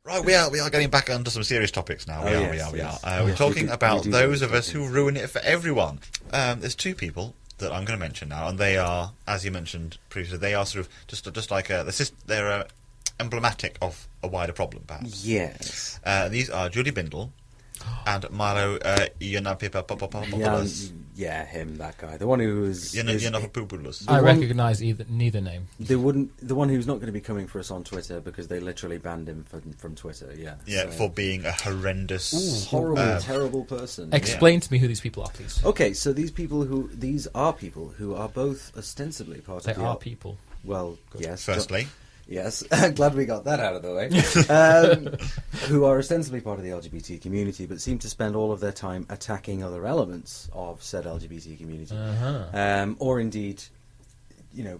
Right, we are getting back onto some serious topics now. We are. We're talking about those of us who ruin it for everyone. There's two people that I'm going to mention now, and they are, as you mentioned previously, they are sort of just like they're emblematic of a wider problem, perhaps. Yes. These are Julie Bindel and Milo Yiannopoulos. Yeah, him, that guy, the one who was. Yiannopoulos. I recognise neither name. The one who's not going to be coming for us on Twitter because they literally banned him from Twitter. Yeah. Yeah, for being a horrendous, horrible, terrible person. Explain to me who these people are, please. Okay, so these are people who are both ostensibly part of the. They are people. Well, yes. Firstly. Yes, glad we got that out of the way. Who are ostensibly part of the LGBT community, but seem to spend all of their time attacking other elements of said LGBT community, or indeed,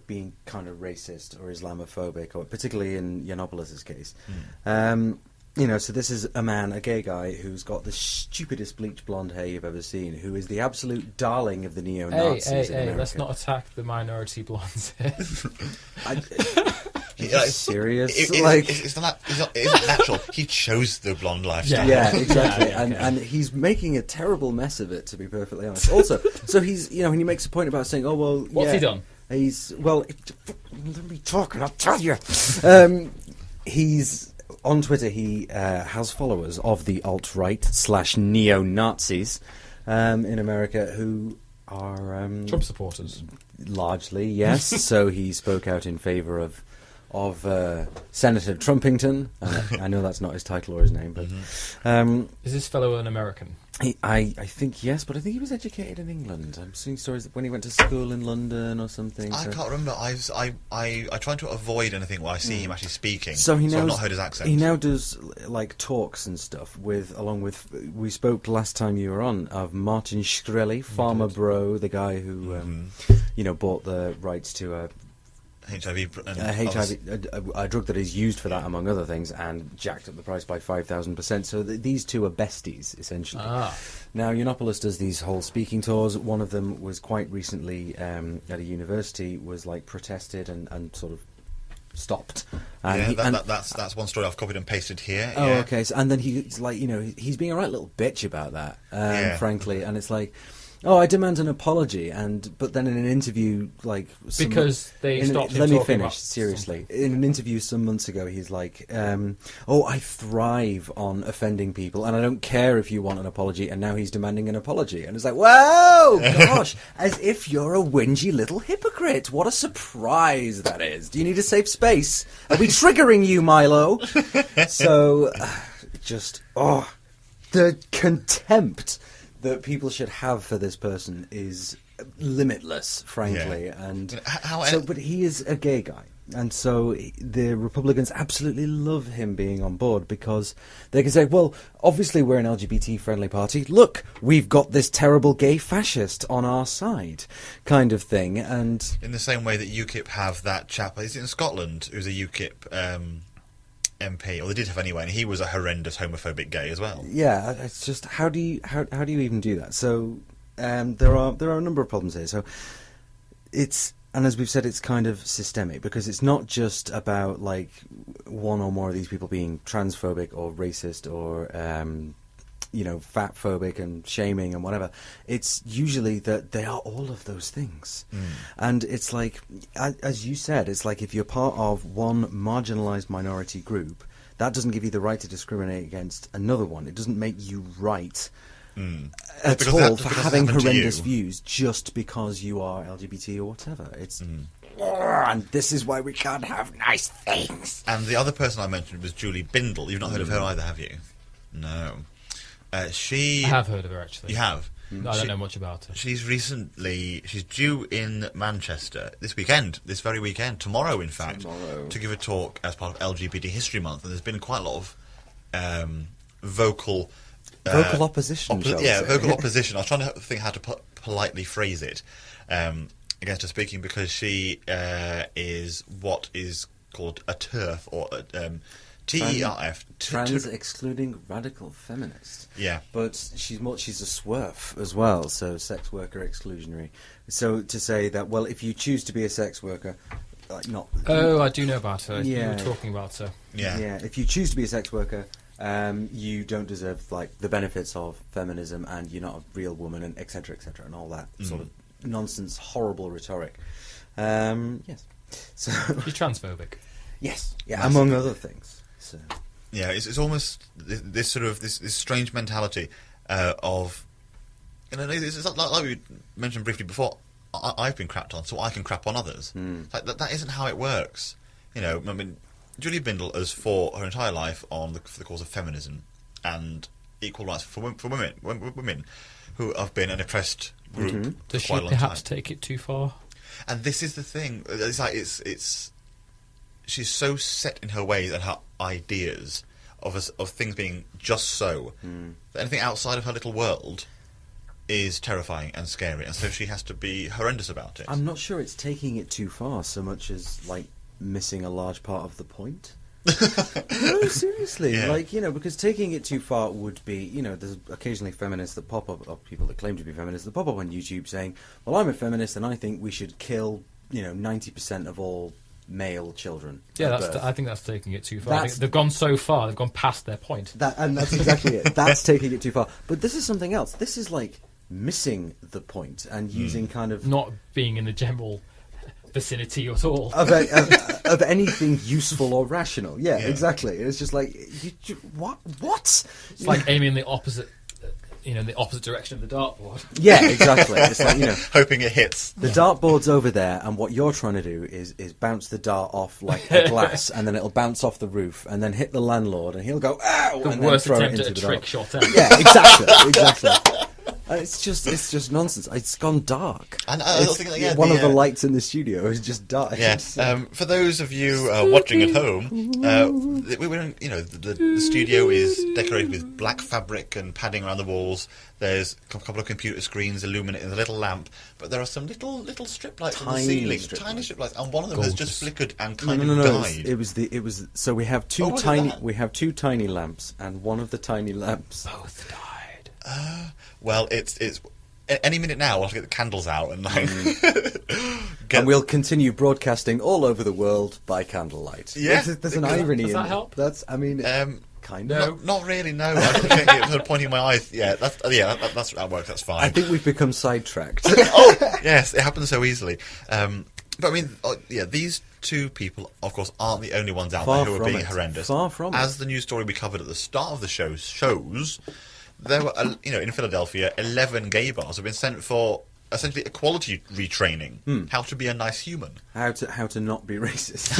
being kind of racist or Islamophobic, or particularly in Yiannopoulos' case. So this is a gay guy, who's got the stupidest bleach blonde hair you've ever seen, who is the absolute darling of the neo-Nazis in America. Let's not attack the minority blondes here. Serious? It's not natural. He chose the blonde lifestyle. Yeah, exactly. And he's making a terrible mess of it, to be perfectly honest. Also, so he's, when he makes a point about saying, what's he done? Let me talk and I'll tell you. He's on Twitter. He has followers of the alt-right / neo-Nazis in America who are Trump supporters, largely. Yes. So he spoke out in favour of Senator Trumpington. I know that's not his title or his name, but is this fellow an American? I think yes, but I think he was educated in England. I'm seeing stories that when he went to school in London or something. I can't remember. I try to avoid anything where I see him actually speaking. So I've not heard his accent. He now does like talks and stuff along with. We spoke last time you were on of Martin Shkreli, Farmer Bro, the guy who bought the rights to a drug that is used for that, among other things, and jacked up the price by 5,000%. So these two are besties, essentially. Now, Yiannopoulos does these whole speaking tours. One of them was quite recently at a university, was protested and sort of stopped. And that's one story I've copied and pasted here. Oh, okay. So, and then he's he's being a right little bitch about that, frankly, and it's like, oh, I demand an apology, but then in an interview, because they stopped him. Let me finish. Seriously, in an interview some months ago, he's like, "Oh, I thrive on offending people, and I don't care if you want an apology." And now he's demanding an apology, and it's like, "Whoa, gosh!" As if you're a whingy little hypocrite. What a surprise that is! Do you need a safe space? Are we triggering you, Milo? So, the contempt that people should have for this person is limitless, frankly. And but he is a gay guy, and so the Republicans absolutely love him being on board because they can say, well, obviously we're an LGBT-friendly party. Look, we've got this terrible gay fascist on our side, kind of thing. And in the same way that UKIP have that chap, is it in Scotland, who's a UKIP MP, or they did have anyway, and he was a horrendous homophobic gay as well. Yeah, it's just how do you even do that? So there are a number of problems here. So and as we've said, it's kind of systemic because it's not just about one or more of these people being transphobic or racist or fatphobic and shaming and whatever. It's usually that they are all of those things. And it's like, as you said, it's like if you're part of one marginalised minority group, that doesn't give you the right to discriminate against another one. It doesn't make you right at all for having horrendous views just because you are LGBT or whatever. It's and this is why we can't have nice things. And the other person I mentioned was Julie Bindel. You've not heard of her either, have you? No. I have heard of her, actually. You have? I don't know much about her. She's due in Manchester this very weekend, tomorrow in fact, to give a talk as part of LGBT History Month, and there's been quite a lot of vocal opposition. Vocal opposition. I was trying to think how to politely phrase it against her speaking, because she is what is called a TERF, or TERF. Trans excluding radical feminist. Yeah. But she's a SWERF as well, so sex worker exclusionary. So to say that, well, if you choose to be a sex worker, not. Oh, I do know about her. Yeah. You were talking about her. Yeah. If you choose to be a sex worker, you don't deserve the benefits of feminism, and you're not a real woman, and etc. and all that sort of nonsense, horrible rhetoric. Yes. So She's transphobic. Yes. Yeah. Among other things. So. Yeah, it's almost this sort of this strange mentality of, it's like we mentioned briefly before. I've been crapped on, so I can crap on others. Like that isn't how it works. I mean, Julia Bindel has fought her entire life for the cause of feminism and equal rights for women who have been an oppressed group for Does she quite a long time. perhaps take it too far? And this is the thing. It's like she's so set in her ways and her ideas of things being just so that anything outside of her little world is terrifying and scary, and so she has to be horrendous about it. I'm not sure it's taking it too far so much as missing a large part of the point. No, seriously, because taking it too far would be, there's occasionally feminists that pop up, or people that claim to be feminists that pop up on YouTube saying, well, I'm a feminist and I think we should kill 90% of all male children. Yeah, I think that's taking it too far. I think they've gone so far, they've gone past their point. And that's exactly it. That's taking it too far. But this is something else. This is missing the point and using kind of... Not being in the general vicinity at all. Of anything useful or rational. Yeah, exactly. It's just what? It's like aiming the opposite... the opposite direction of the dartboard. Yeah, exactly. It's hoping it hits. The dartboard's over there, and what you're trying to do is bounce the dart off like a glass, and then it'll bounce off the roof, and then hit the landlord, and he'll go, ow! The and worst then throw attempt it into at a the trick dart. shot ever. Yeah, exactly. It's just nonsense. It's gone dark. And I was thinking, one of the lights in the studio has just died. Yeah. For those of you watching at home, the studio is decorated with black fabric and padding around the walls. There's a couple of computer screens illuminating a little lamp, but there are some little strip lights on the ceiling, tiny strip lights, and one of them has just flickered and kind of died. It was. So we have two tiny lamps, and one of the tiny lamps both died. Well, it's any minute now. We'll have to get the candles out and and we'll continue broadcasting all over the world by candlelight. Yeah, there's an irony. Does that help? Kind of. Not really. No, I don't think it was pointing my eyes. Yeah, that works. That's fine. I think we've become sidetracked. Oh, yes, it happens so easily. But I mean, these two people, of course, aren't the only ones out there who are being horrendous. Far from it. As the news story we covered at the start of the show shows, there were, in Philadelphia, 11 gay bars have been sent for essentially equality retraining. How to be a nice human. How to not be racist.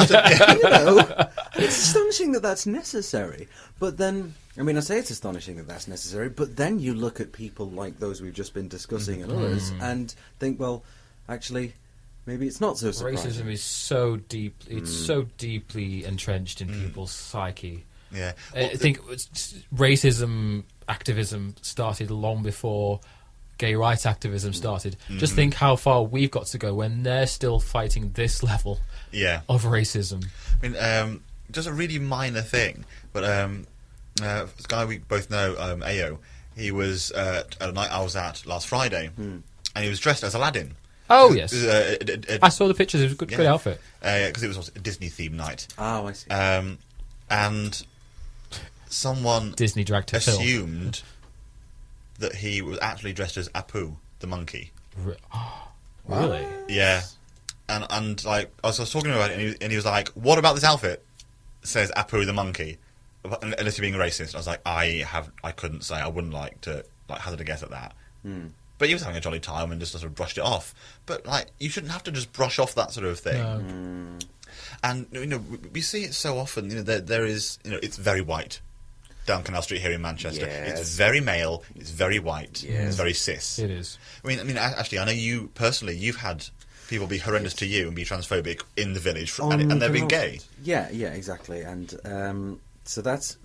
It's astonishing that that's necessary. But then, I say it's astonishing that that's necessary, but then you look at people like those we've just been discussing and others and think, well, actually, maybe it's not so surprising. Racism is so deep. It's so deeply entrenched in people's psyche. Yeah. I think racism activism started long before gay rights activism started. Just think how far we've got to go when they're still fighting this level of racism. I mean, just a really minor thing, but this guy we both know, Ayo, he was at a night I was at last Friday, and he was dressed as Aladdin. Oh, yes. I saw the pictures. It was a good outfit. Because it was a Disney-themed night. Oh, I see. And someone Disney dragged assumed that he was actually dressed as Apu, the monkey. Really? Yeah. And I was talking about it, and he was like, "What about this outfit?" Says Apu the monkey, unless you're being racist. And I was like, I couldn't say. I wouldn't like to hazard a guess at that. But he was having a jolly time and just sort of brushed it off. But you shouldn't have to just brush off that sort of thing. No. And we see it so often. There is it's very white down Canal Street here in Manchester. Yes. It's very male. It's very white. Yes. It's very cis. It is. I mean, Ashley, I know you personally. You've had people be horrendous to you and be transphobic in the village, and they've been gay. Yeah, exactly. And so that's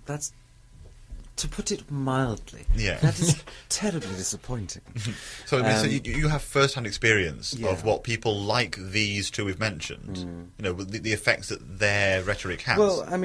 to put it mildly. Yeah, that is terribly disappointing. So you have first-hand experience of what people like these two we've mentioned. The effects that their rhetoric has. Well, I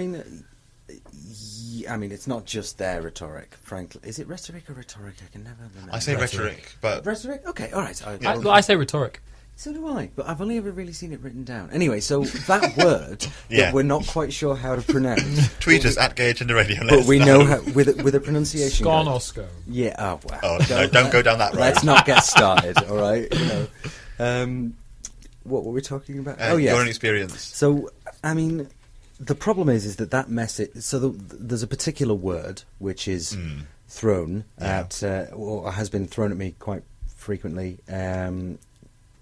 mean, it's not just their rhetoric, frankly. Is it rhetoric or rhetoric? I can never remember. I say rhetoric, but... Rhetoric? Okay, all right. I say rhetoric. So do I, but I've only ever really seen it written down. Anyway, so that word that we're not quite sure how to pronounce. Tweet us at Gay Agenda Radio. But we know how, with a pronunciation. Scone or scone? Yeah. Oh, wow. Oh, no, don't go down that road. Let's not get started. All right. What were we talking about? Your own experience. So, I mean, the problem is that message. So there's a particular word which is thrown at, or has been thrown at me quite frequently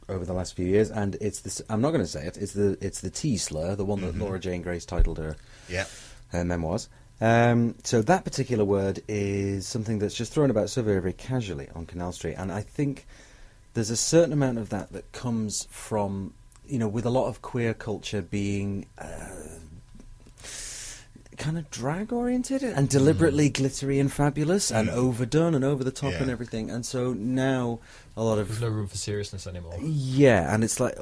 over the last few years, and it's this. I'm not going to say it. It's the T slur, the one that Laura Jane Grace titled her memoirs. So that particular word is something that's just thrown about so very, very casually on Canal Street, and I think there's a certain amount of that comes from, with a lot of queer culture being kind of drag oriented and deliberately glittery and fabulous and overdone and over the top and everything, and so now a lot of there's no room for seriousness anymore. Yeah, and it's like,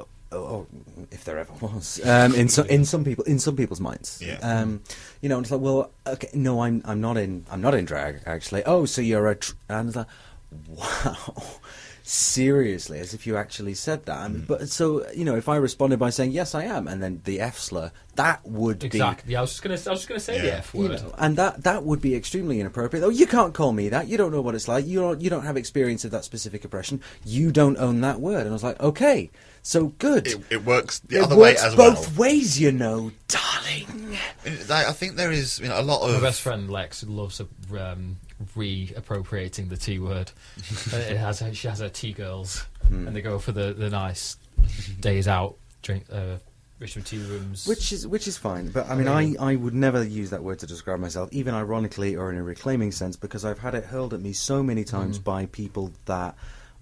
if there ever was, in some people's minds, and it's like, well, okay, no, I'm not in drag actually. Oh, so you're and it's like, wow. Seriously, as if you actually said that. But so, if I responded by saying yes, I am, and then the F slur, that would exactly. I was just gonna say the F word, and that would be extremely inappropriate. Oh, you can't call me that. You don't know what it's like. You don't have experience of that specific oppression. You don't own that word. And I was like, okay, so good. It works the other way as well. Both ways, darling. I think there is a lot of. My best friend Lex loves reappropriating the T word. She has her T girls, and they go for the nice days out, drink Richmond tea rooms, which is fine. But I mean, I would never use that word to describe myself, even ironically or in a reclaiming sense, because I've had it hurled at me so many times by people that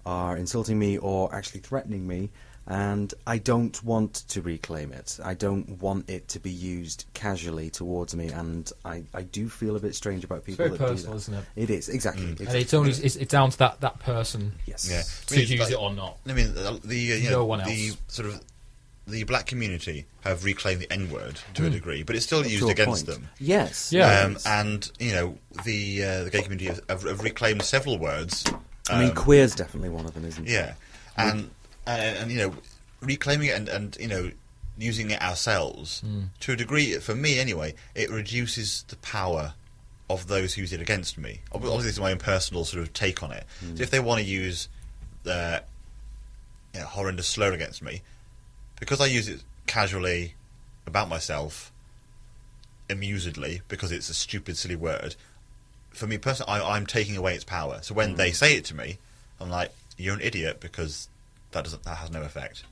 are insulting me or actually threatening me. And I don't want to reclaim it. I don't want it to be used casually towards me, and I do feel a bit strange about people it's very that personal, do that. Isn't it? It is, exactly. And it's only it's down to that person to use it or not. I mean, no one else. The sort of the black community have reclaimed the N-word to a degree, but it's still used against them. Yes. Yeah. And the gay community have reclaimed several words. I mean, queer's definitely one of them, isn't it? Yeah, and reclaiming it and using it ourselves to a degree, for me anyway, it reduces the power of those who use it against me. Obviously, this is my own personal sort of take on it. So if they want to use horrendous slur against me, because I use it casually about myself, amusedly, because it's a stupid, silly word, for me personally, I'm taking away its power. So when they say it to me, I'm like, you're an idiot, because that has no effect.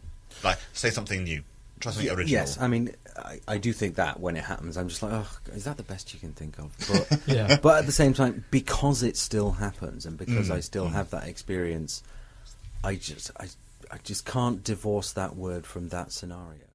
Like, say something new. Try something original. Yes, I mean, I do think that when it happens, I'm just like, oh, is that the best you can think of? But, but at the same time, because it still happens, and because I still have that experience, I just can't divorce that word from that scenario.